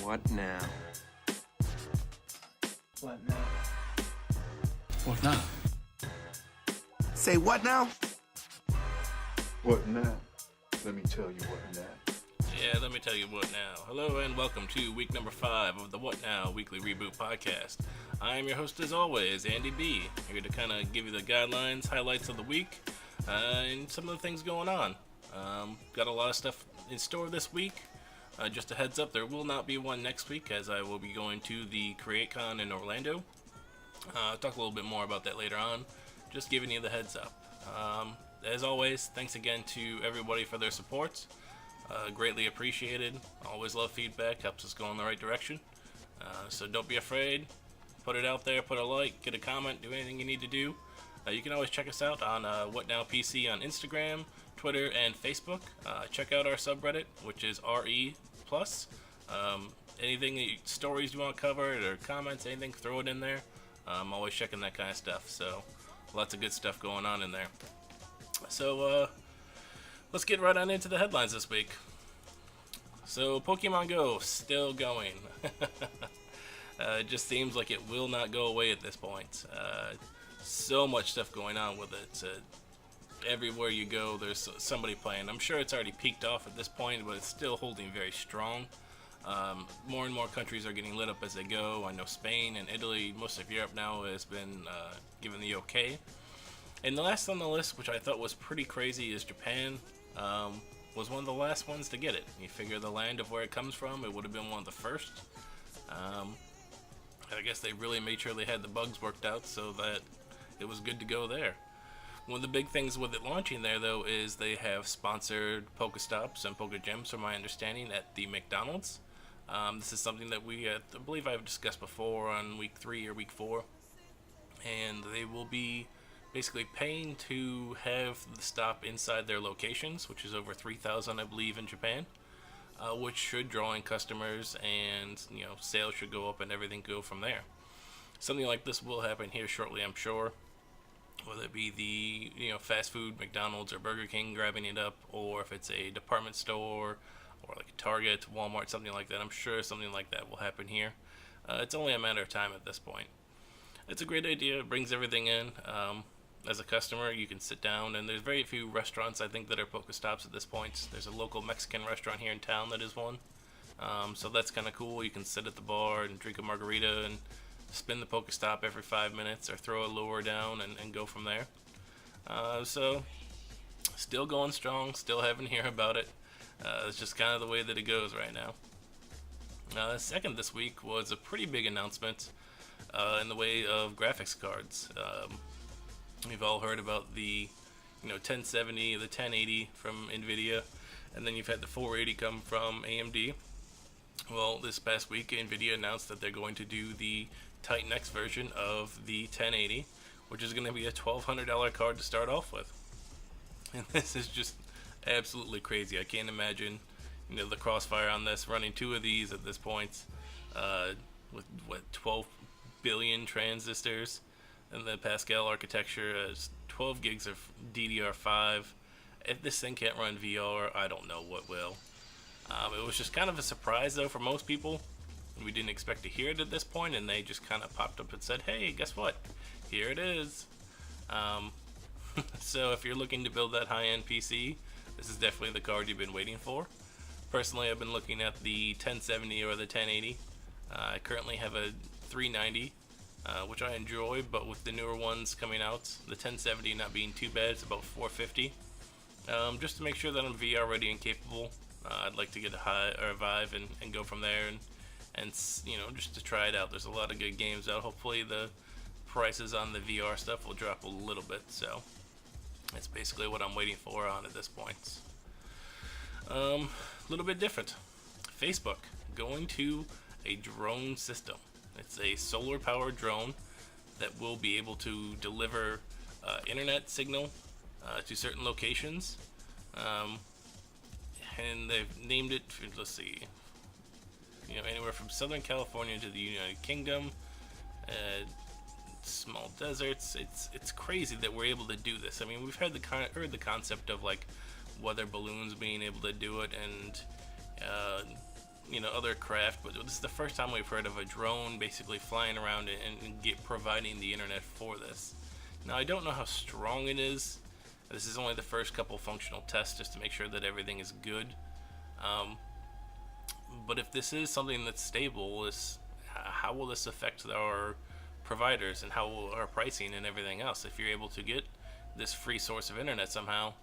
What now? What now? What now? Say what now? What now? Let me tell you what now. Yeah, let me tell you what now. Hello and welcome to week number 5 of the What Now Weekly Reboot Podcast. I am your host as always, Andy B. Here to kind of give you the guidelines, highlights of the week, and some of the things going on. Got a lot of stuff in store this week. Just a heads up, there will not be one next week as I will be going to the CreateCon in Orlando. I'll talk a little bit more about that later on. Just giving you the heads up. As always, thanks again to everybody for their support. Greatly appreciated. Always love feedback. Helps us go in the right direction. So don't be afraid. Put it out there. Put a like. Get a comment. Do anything you need to do. You can always check us out on What Now PC on Instagram, Twitter, and Facebook. Check out our subreddit, which is RE+. Anything, stories you want covered or comments, anything, throw it in there. I'm always checking that kind of stuff. So lots of good stuff going on in there. So let's get right on into the headlines this week. So Pokemon Go still going. It just seems like it will not go away at this point. So much stuff going on with it. Everywhere you go, there's somebody playing. I'm sure it's already peaked off at this point, but it's still holding very strong. More and more countries are getting lit up as they go. I know Spain and Italy, most of Europe now has been given the okay. And the last on the list, which I thought was pretty crazy, is Japan. Was one of the last ones to get it. You figure the land of where it comes from, it would have been one of the first. I guess they really made sure they had the bugs worked out so that it was good to go there. One of the big things with it launching there, though, is they have sponsored Pokestops and Pokegems, from my understanding, at the McDonald's. This is something that I believe I've discussed before on week 3 or week 4. And they will be basically paying to have the stop inside their locations, which is over 3,000, I believe, in Japan, which should draw in customers, and sales should go up and everything go from there. Something like this will happen here shortly, I'm sure. Whether it be the fast food McDonald's or Burger King grabbing it up, or if it's a department store or like a Target, Walmart, something like that. I'm sure something like that will happen here. It's only a matter of time at this point. It's a great idea. It brings everything in. As a customer, you can sit down, and there's very few restaurants, I think, that are Pokestops at this point. There's a local Mexican restaurant here in town that is one. So that's kind of cool. You can sit at the bar and drink a margarita and spin the Pokestop every 5 minutes, or throw a lure down and go from there. So still going strong, still haven't heard about it. It's just kind of the way that it goes right now. Second this week was a pretty big announcement in the way of graphics cards. We've all heard about the 1070, the 1080 from NVIDIA, and then you've had the 480 come from AMD. Well, this past week, NVIDIA announced that they're going to do the Titan X version of the 1080, which is going to be a $1,200 card to start off with. And this is just absolutely crazy. I can't imagine, the crossfire on this, running 2 of these at this point, with 12 billion transistors, and the Pascal architecture is 12 gigs of DDR5. If this thing can't run VR, I don't know what will. It was just kind of a surprise, though, for most people. We didn't expect to hear it at this point, and they just kind of popped up and said, hey, guess what? Here it is. So if you're looking to build that high-end PC, this is definitely the card you've been waiting for. Personally, I've been looking at the 1070 or the 1080. I currently have a 390, which I enjoy, but with the newer ones coming out, the 1070 not being too bad, it's about $450. Just to make sure that I'm VR ready and capable. I'd like to get a Vive and go from there, and just to try it out. There's a lot of good games out. Hopefully the prices on the VR stuff will drop a little bit, so that's basically what I'm waiting for on at this point. A little bit different. Facebook going to a drone system. It's a solar powered drone that will be able to deliver internet signal to certain locations. And they've named it, let's see, anywhere from Southern California to the United Kingdom, small deserts. It's crazy that we're able to do this. I mean, we've heard the concept of like weather balloons being able to do it, and other craft, but this is the first time we've heard of a drone basically flying around and providing the internet for this. Now, I don't know how strong it is. This is only the first couple functional tests just to make sure that everything is good. But if this is something that's stable, how will this affect our providers and how will our pricing and everything else? If you're able to get this free source of internet somehow,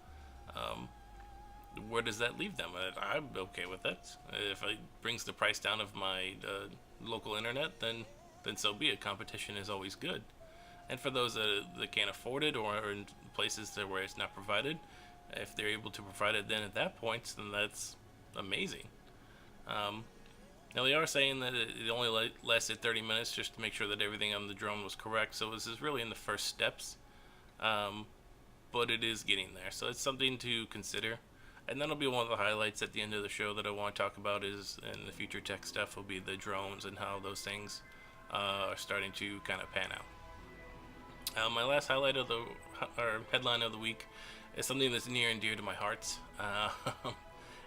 where does that leave them? I'm okay with that. If it brings the price down of my local internet, then so be it. Competition is always good. And for those that can't afford it or are in places where it's not provided, if they're able to provide it then at that point, then that's amazing. Now they are saying that it only lasted 30 minutes just to make sure that everything on the drone was correct, so this is really in the first steps, but it is getting there, so it's something to consider. And that'll be one of the highlights at the end of the show that I want to talk about is, in the future tech stuff, will be the drones and how those things are starting to kind of pan out. My last highlight or headline of the week is something that's near and dear to my heart,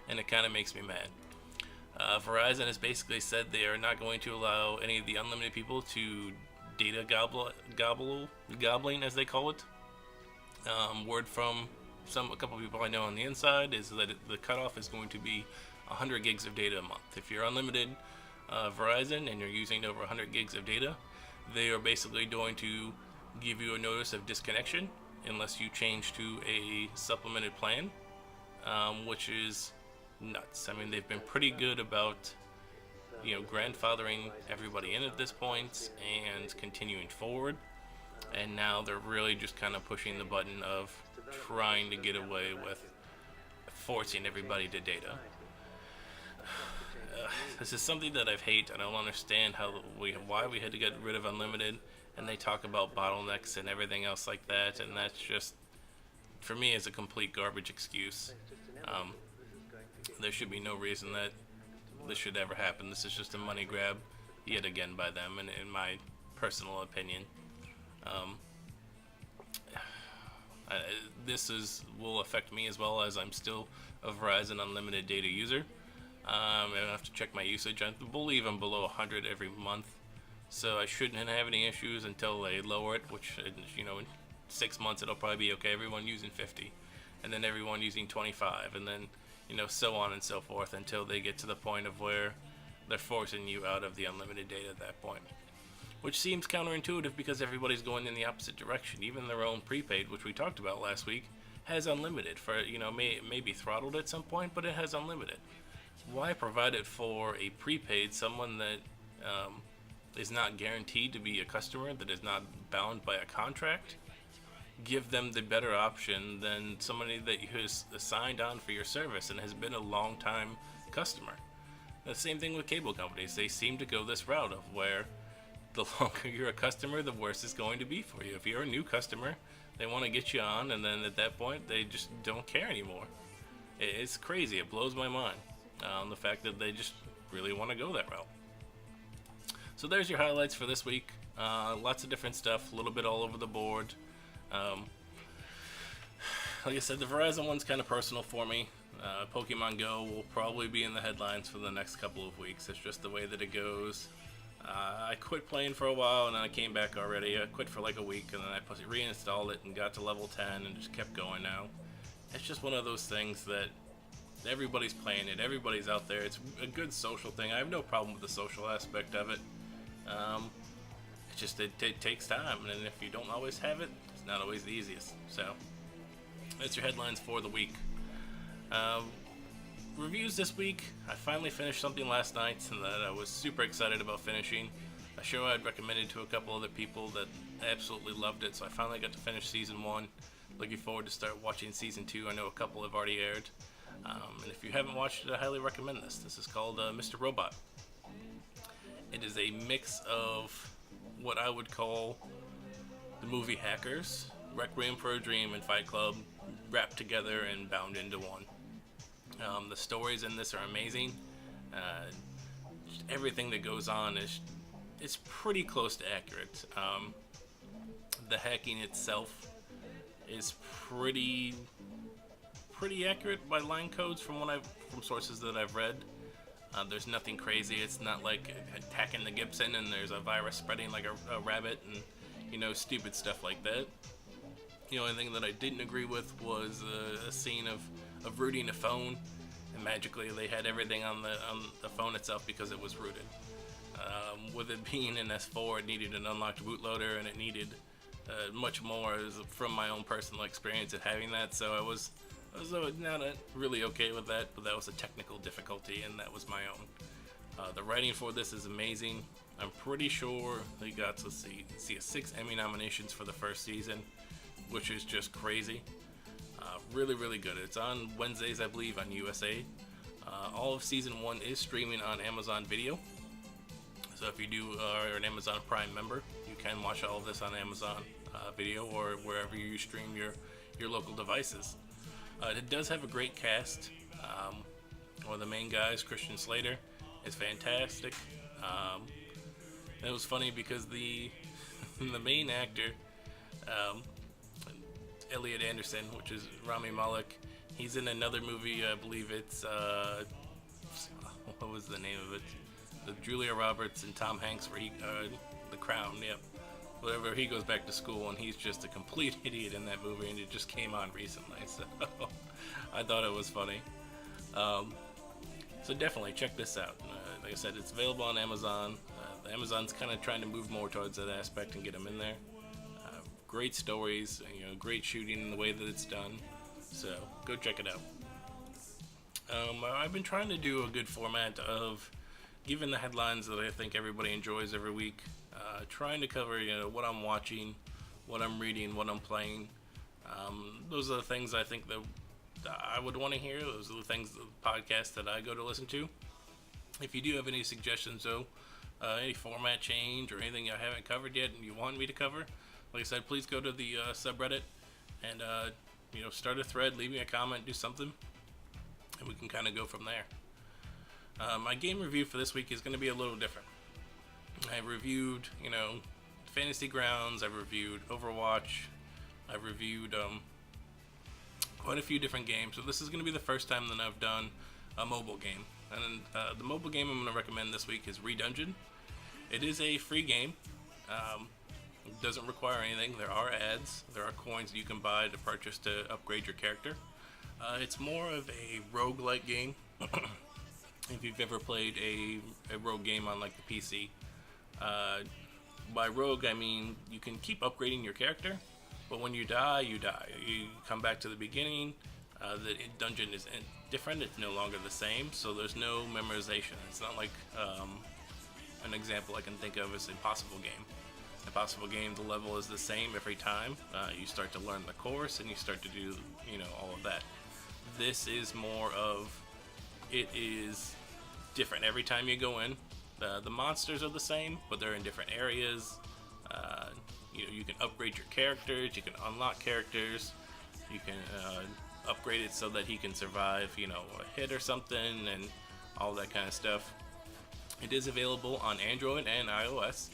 and it kind of makes me mad. Verizon has basically said they are not going to allow any of the unlimited people to data gobbling, as they call it. Word from a couple people I know on the inside is that the cutoff is going to be 100 gigs of data a month. If you're unlimited Verizon and you're using over 100 gigs of data, they are basically going to give you a notice of disconnection unless you change to a supplemented plan, which is nuts. I mean, they've been pretty good about grandfathering everybody in at this point and continuing forward, and now they're really just kind of pushing the button of trying to get away with forcing everybody to data. This is something that I hate. I don't understand why we had to get rid of unlimited, and they talk about bottlenecks and everything else like that, and that's just, for me, is a complete garbage excuse. There should be no reason that this should ever happen. This is just a money grab yet again by them, and in my personal opinion. This will affect me as well, as I'm still a Verizon unlimited data user. I have to check my usage. I believe I'm below 100 every month, so I shouldn't have any issues until they lower it, which, in 6 months it'll probably be okay. Everyone using 50, and then everyone using 25, and then so on and so forth until they get to the point of where they're forcing you out of the unlimited data at that point. Which seems counterintuitive because everybody's going in the opposite direction. Even their own prepaid, which we talked about last week, has unlimited. Maybe throttled at some point, but it has unlimited. Why provide it for a prepaid, someone that is not guaranteed to be a customer, that is not bound by a contract? Give them the better option than somebody that has signed on for your service and has been a long time customer. The same thing with cable companies. They seem to go this route of where the longer you're a customer, the worse it's going to be for you. If you're a new customer, they want to get you on, and then at that point, they just don't care anymore. It's crazy. It blows my mind. The fact that they just really want to go that route. So there's your highlights for this week. Lots of different stuff, a little bit all over the board. Like I said, the Verizon one's kind of personal for me. Pokemon Go will probably be in the headlines for the next couple of weeks. It's just the way that it goes. I quit playing for a while, and then I came back already. I quit for like a week, and then I reinstalled it and got to level 10 and just kept going now. It's just one of those things that everybody's playing it. Everybody's out there. It's a good social thing. I have no problem with the social aspect of it. It's just it takes time, and if you don't always have it, it's not always the easiest. So that's your headlines for the week. Reviews this week. I finally finished something last night and that I was super excited about finishing. A show I'd recommended to a couple other people that absolutely loved it, so I finally got to finish season 1. Looking forward to start watching season 2. I know a couple have already aired. And if you haven't watched it, I highly recommend this. This is called Mr. Robot. It is a mix of what I would call the movie Hackers, Requiem for a Dream, and Fight Club wrapped together and bound into one. The stories in this are amazing. Everything that goes on is pretty close to accurate. The hacking itself is pretty accurate by line codes from sources that I've read. There's nothing crazy. It's not like attacking the Gibson and there's a virus spreading like a rabbit and, stupid stuff like that. The only thing that I didn't agree with was a scene of rooting a phone, and magically they had everything on the phone itself because it was rooted. With it being an S4, it needed an unlocked bootloader, and it needed much more from my own personal experience of having that, so I was not really okay with that, but that was a technical difficulty, and that was my own. The writing for this is amazing. I'm pretty sure they got to see 6 Emmy nominations for the first season, which is just crazy. Really, really good. It's on Wednesdays, I believe, on USA. All of season 1 is streaming on Amazon Video. So if you are an Amazon Prime member, you can watch all of this on Amazon Video or wherever you stream your local devices. It does have a great cast. One of the main guys, Christian Slater, is fantastic. It was funny because the main actor, Elliot Anderson, which is Rami Malek, he's in another movie. I believe it's what was the name of it? The Julia Roberts and Tom Hanks, where The Crown. Yep. Whatever. He goes back to school and he's just a complete idiot in that movie, and it just came on recently. So I thought it was funny. So definitely check this out. Like I said, it's available on Amazon. Amazon's kind of trying to move more towards that aspect and get them in there. Great stories, great shooting in the way that it's done. So go check it out. I've been trying to do a good format of giving the headlines that I think everybody enjoys every week. Trying to cover, what I'm watching, what I'm reading, what I'm playing. Those are the things I think that I would want to hear. Those are the things, the podcasts that I go to listen to. If you do have any suggestions, though, any format change or anything I haven't covered yet and you want me to cover, like I said, please go to the subreddit and start a thread, leave me a comment, do something, and we can kind of go from there. My game review for this week is going to be a little different. I've reviewed, Fantasy Grounds, I've reviewed Overwatch, I've reviewed quite a few different games, so this is going to be the first time that I've done a mobile game. And the mobile game I'm going to recommend this week is Redungeon. It is a free game. It doesn't require anything. There are ads. There are coins that you can buy to purchase to upgrade your character. It's more of a roguelike game. If you've ever played a rogue game on like the PC. By rogue, I mean you can keep upgrading your character, but when you die, you die. You come back to the beginning. The dungeon is different. It's no longer the same, so there's no memorization. It's not like an example I can think of is Impossible Game. Impossible Game, the level is the same every time. You start to learn the course and you start to do, all of that. This is more of, it is different every time you go in. The monsters are the same, but they're in different areas. You can upgrade your characters, you can unlock characters, you can upgrade it so that he can survive, a hit or something, and all that kind of stuff. It is available on Android and iOS.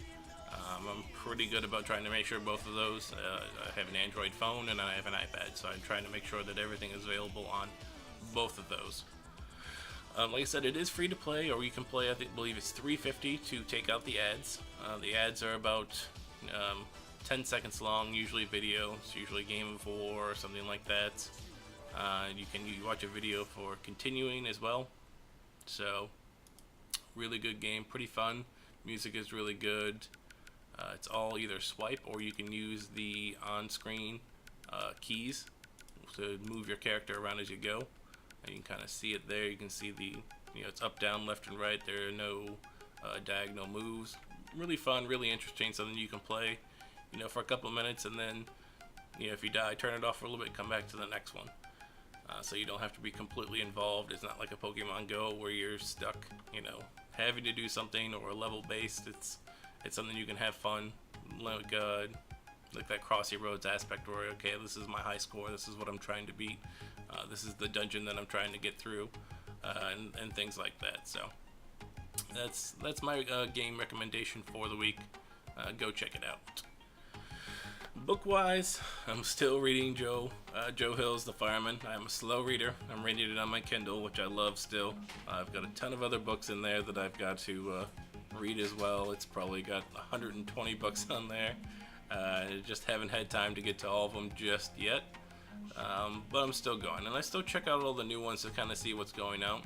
I'm pretty good about trying to make sure both of those. I have an Android phone and I have an iPad, so I'm trying to make sure that everything is available on both of those. Like I said, it is free to play, or you can play, I believe it's $3.50 to take out the ads. The ads are about 10 seconds long, usually video. It's usually Game of War or something like that. You watch a video for continuing as well. So, really good game, pretty fun. Music is really good. It's all either swipe or you can use the on-screen keys to move your character around as you go. And you can kind of see it there. You can see it's up, down, left, and right. There are no diagonal moves. Really fun, really interesting. Something you can play, for a couple of minutes, and then, if you die, turn it off for a little bit, come back to the next one. So you don't have to be completely involved. It's not like a Pokemon Go where you're stuck, having to do something or level based. It's something you can have fun, like that Crossy Roads aspect where, okay, this is my high score, this is what I'm trying to beat, this is the dungeon that I'm trying to get through, and things like that. So that's my game recommendation for the week. Go check it out. Book-wise, I'm still reading Joe Hill's The Fireman. I'm a slow reader. I'm reading it on my Kindle, which I love still. I've got a ton of other books in there that I've got to read as well. It's probably got 120 books on there. I just haven't had time to get to all of them just yet. But I'm still going. And I still check out all the new ones to kind of see what's going out.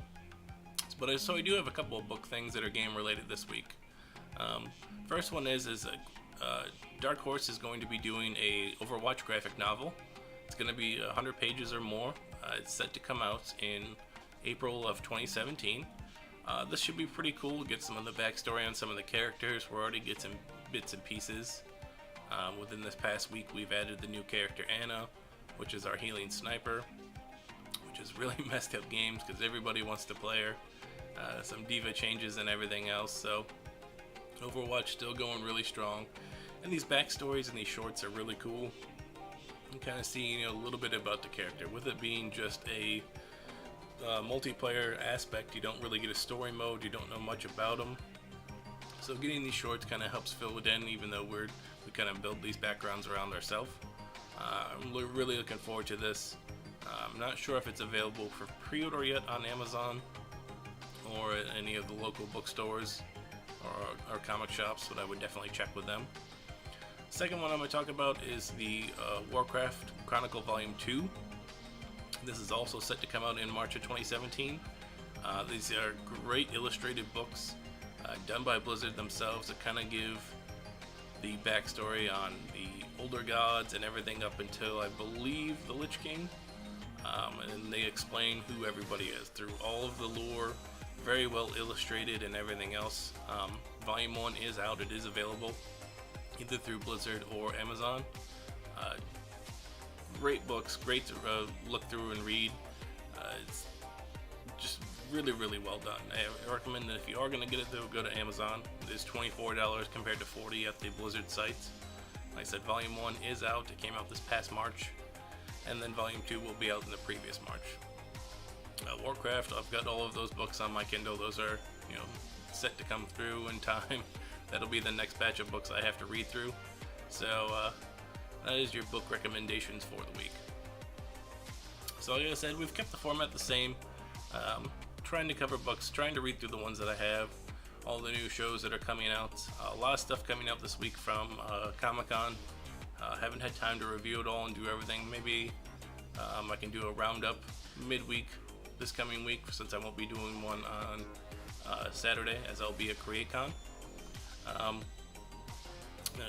So I do have a couple of book things that are game-related this week. First one is Dark Horse is going to be doing a Overwatch graphic novel. It's going to be 100 pages or more. It's set to come out in April of 2017. This should be pretty cool. Get some of the backstory on some of the characters. We're already getting some bits and pieces. Within this past week, we've added the new character Anna, which is our healing sniper, which is really messed up games because everybody wants to play her. Some diva changes and everything else. So Overwatch still going really strong. And these backstories and these shorts are really cool. And kind of seeing a little bit about the character. With it being just a multiplayer aspect, you don't really get a story mode, you don't know much about them. So getting these shorts kind of helps fill it in, even though we kind of build these backgrounds around ourselves. I'm really looking forward to this. I'm not sure if it's available for pre-order yet on Amazon or at any of the local bookstores or comic shops, but I would definitely check with them. Second one I'm going to talk about is the Warcraft Chronicle Volume 2. This is also set to come out in March of 2017. These are great illustrated books done by Blizzard themselves that kind of give the backstory on the older gods and everything up until, I believe, the Lich King. And they explain who everybody is through all of the lore, very well illustrated and everything else. Volume 1 is out, it is available either through Blizzard or Amazon. Great books, great to look through and read. It's just really well done. I recommend that if you are going to get it, though, go to Amazon. It is $24 compared to $40 at the Blizzard sites. Like I said, Volume 1 is out. It came out this past March. And then Volume 2 will be out in the previous March. Warcraft, I've got all of those books on my Kindle. Those are, set to come through in time. That'll be the next batch of books I have to read through. So, that is your book recommendations for the week. So, like I said, we've kept the format the same. Trying to cover books, trying to read through the ones that I have, all the new shows that are coming out. A lot of stuff coming out this week from Comic-Con. Haven't had time to review it all and do everything. Maybe I can do a roundup midweek this coming week, since I won't be doing one on Saturday, as I'll be at CreateCon.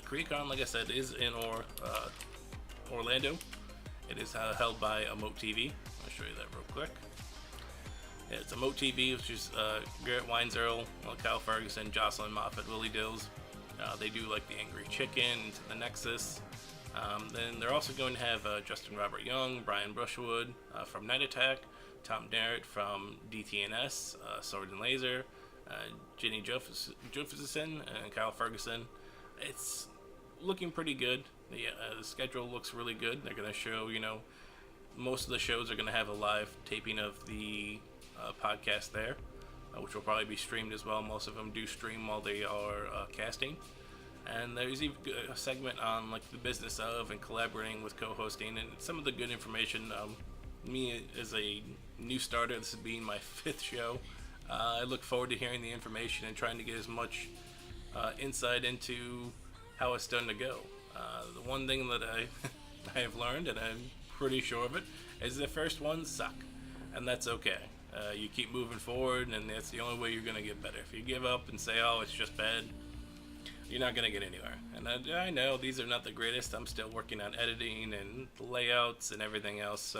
CreateCon, like I said, is in Orlando. It is held by Emote TV. I'll show you that real quick. Yeah, it's Emote TV, which is Garrett Weinzierl, Kyle Ferguson, Jocelyn Moffat, Willie Dills. They do like the Angry Chicken, the Nexus. Then they're also going to have Justin Robert Young, Brian Brushwood from Night Attack, Tom Darrett from DTNS, Sword and Laser, Jenny Jefferson, and Kyle Ferguson. It's looking pretty good. The schedule looks really good. They're going to show, most of the shows are going to have a live taping of the podcast there, which will probably be streamed as well. Most of them do stream while they are casting. And there's even a segment on like the business of and collaborating with co-hosting and some of the good information. Me as a new starter, this being my 5th show, I look forward to hearing the information and trying to get as much insight into how it's done to go. The one thing that I have learned, and I'm pretty sure of it, is the first ones suck, and that's okay. You keep moving forward, and that's the only way you're going to get better. If you give up and say, oh, it's just bad, you're not going to get anywhere. And I know these are not the greatest. I'm still working on editing and layouts and everything else.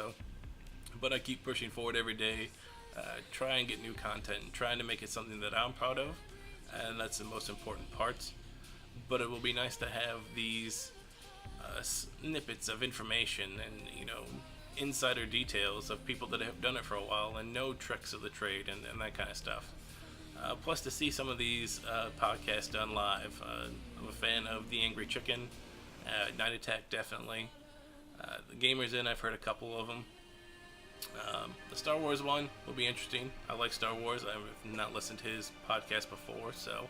But I keep pushing forward every day, try and get new content, and trying to make it something that I'm proud of. And that's the most important part. But it will be nice to have these snippets of information and, insider details of people that have done it for a while and know tricks of the trade and that kind of stuff. Plus to see some of these podcasts done live. I'm a fan of The Angry Chicken, Night Attack definitely. The Gamers Inn, I've heard a couple of them. The Star Wars one will be interesting. I like Star Wars. I've not listened to his podcast before, so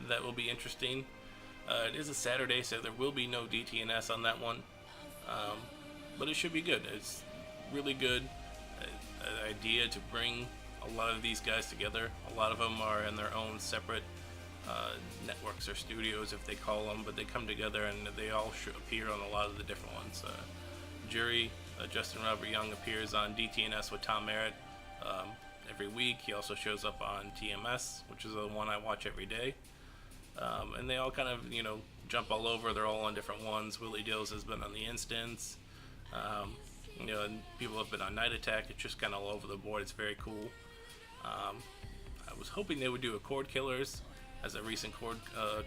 that will be interesting. It is a Saturday, so there will be no DTNS on that one. But it should be good. It's really good. An idea to bring a lot of these guys together. A lot of them are in their own separate networks or studios, if they call them, but they come together and they all appear on a lot of the different ones. Jury, Justin Robert Young appears on DTNS with Tom Merritt every week. He also shows up on TMS, which is the one I watch every day. And they all kind of, jump all over. They're all on different ones. Willie Dills has been on The Instance. And people have been on Night Attack. It's just kind of all over the board. It's very cool. I was hoping they would do a Cord Killers as a recent cord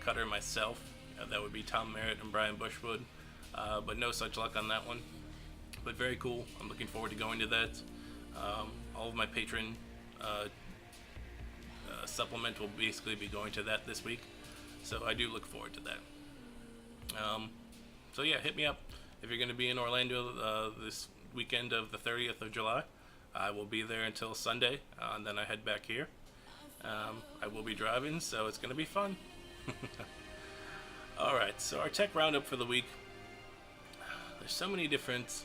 cutter myself. That would be Tom Merritt and Brian Bushwood. But no such luck on that one. But very cool. I'm looking forward to going to that. All of my patron supplement will basically be going to that this week. So I do look forward to that. So yeah, hit me up if you're going to be in Orlando this weekend of the 30th of July. I will be there until Sunday, and then I head back here. I will be driving, so it's going to be fun. Alright, so our tech roundup for the week. There's so many different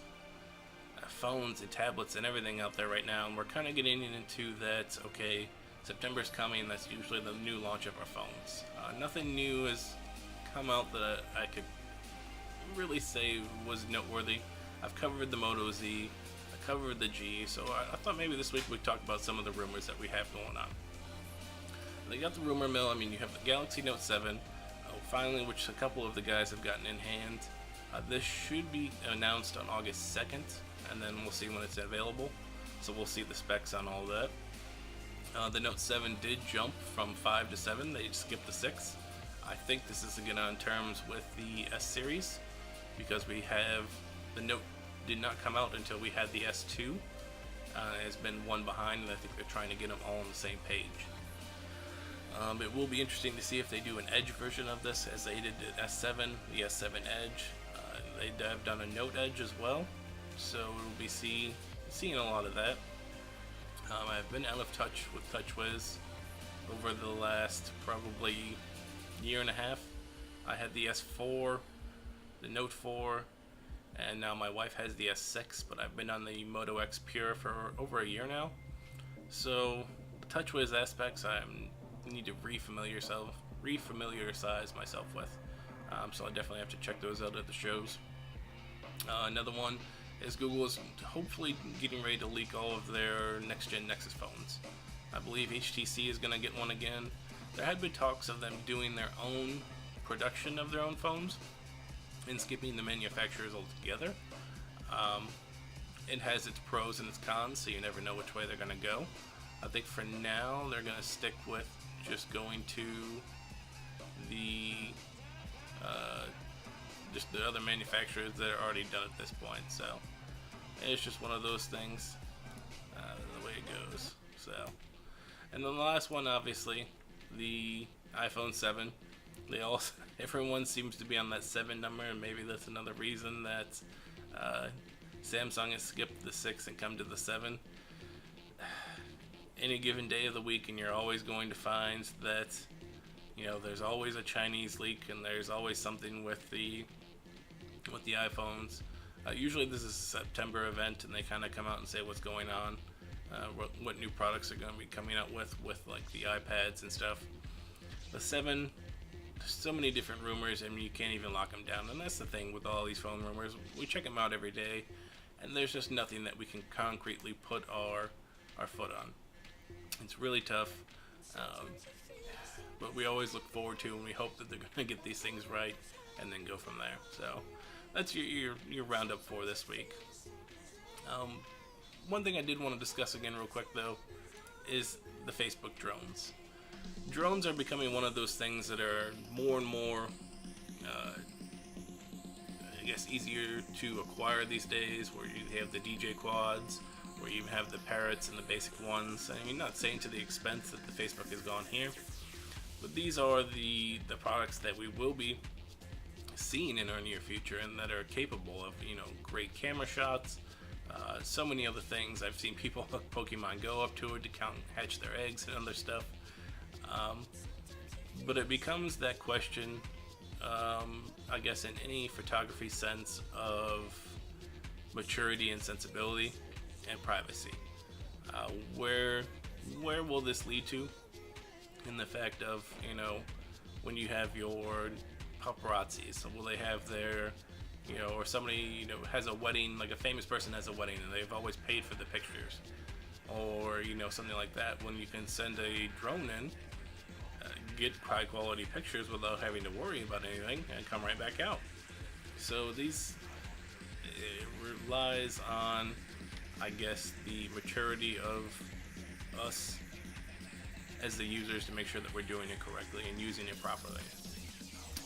phones and tablets and everything out there right now, and we're kind of getting into that, okay, September's coming, that's usually the new launch of our phones. Nothing new has come out that I could really say was noteworthy. I've covered the Moto Z, I covered the G, so I thought maybe this week we'd talk about some of the rumors that we have going on. They got the rumor mill. You have the Galaxy Note 7, finally, which a couple of the guys have gotten in hand. This should be announced on August 2nd, and then we'll see when it's available. So we'll see the specs on all that. The Note 7 did jump from 5 to 7. They skipped the 6. I think this is again on terms with the S series, because we have the Note did not come out until we had the S2. It's been one behind, and I think they're trying to get them all on the same page. It will be interesting to see if they do an Edge version of this, as they did the S7, the S7 Edge. They have done a Note Edge as well, so we'll be seeing a lot of that. I've been out of touch with TouchWiz over the last probably year and a half. I had the S4, the Note 4, and now my wife has the S6, but I've been on the Moto X Pure for over a year now. So the TouchWiz aspects I need to refamiliarize myself with. So I definitely have to check those out at the shows. Another one is Google is hopefully getting ready to leak all of their next-gen Nexus phones. I believe HTC is going to get one again. There had been talks of them doing their own production of their own phones and skipping the manufacturers altogether. It has its pros and its cons, so you never know which way they're going to go. I think for now they're going to stick with just going to the just the other manufacturers that are already done at this point. So it's just one of those things, the way it goes. So, and then the last one, obviously, the iPhone 7. Everyone seems to be on that 7 number, and maybe that's another reason that Samsung has skipped the 6 and come to the 7. Any given day of the week, and you're always going to find that, there's always a Chinese leak, and there's always something with the iPhones. Usually this is a September event, and they kind of come out and say what's going on, what new products are going to be coming out with like the iPads and stuff. The 7, there's so many different rumors, and you can't even lock them down. And that's the thing with all these phone rumors. We check them out every day, and there's just nothing that we can concretely put our foot on. It's really tough, but we always look forward to, and we hope that they're going to get these things right and then go from there. So that's your roundup for this week. One thing I did want to discuss again real quick, though, is the Facebook drones. Drones are becoming one of those things that are more and more, easier to acquire these days, where you have the DJ quads, where you have the Parrots and the basic ones. I mean, not saying to the expense that the Facebook has gone here, but these are the products that we will be seeing in our near future, and that are capable of, great camera shots, so many other things. I've seen people hook Pokemon Go up to it to hatch their eggs and other stuff. But it becomes that question I guess in any photography sense of maturity and sensibility and privacy. Where will this lead to? In the fact of, when you have your paparazzi, so will they have their, or somebody, has a wedding, like a famous person has a wedding and they've always paid for the pictures, or, something like that, when you can send a drone in, get high quality pictures without having to worry about anything and come right back out. So it relies on, I guess, the maturity of us as the users to make sure that we're doing it correctly and using it properly.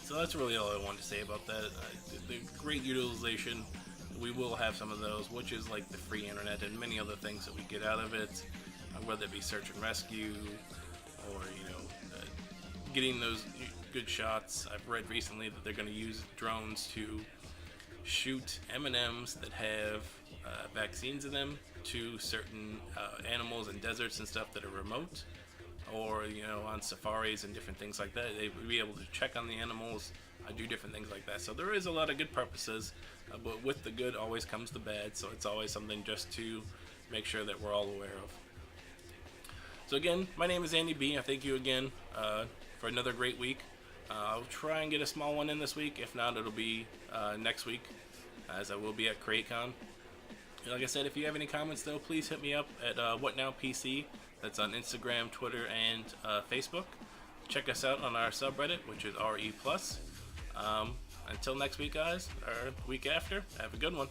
So that's really all I wanted to say about that. The great utilization, we will have some of those, which is like the free internet and many other things that we get out of it, whether it be search and rescue or, getting those good shots. I've read recently that they're going to use drones to shoot M&Ms that have vaccines in them to certain animals in deserts and stuff that are remote, or on safaris and different things like that. They would be able to check on the animals, do different things like that. So there is a lot of good purposes, but with the good always comes the bad, so it's always something just to make sure that we're all aware of. So again, my name is Andy B. I thank you again for another great week. I'll try and get a small one in this week. If not, it'll be next week, as I will be at CreateCon. Like I said, if you have any comments, though, please hit me up at WhatNowPC. That's on Instagram, Twitter, and Facebook. Check us out on our subreddit, which is RE+. Until next week, guys, or week after, have a good one.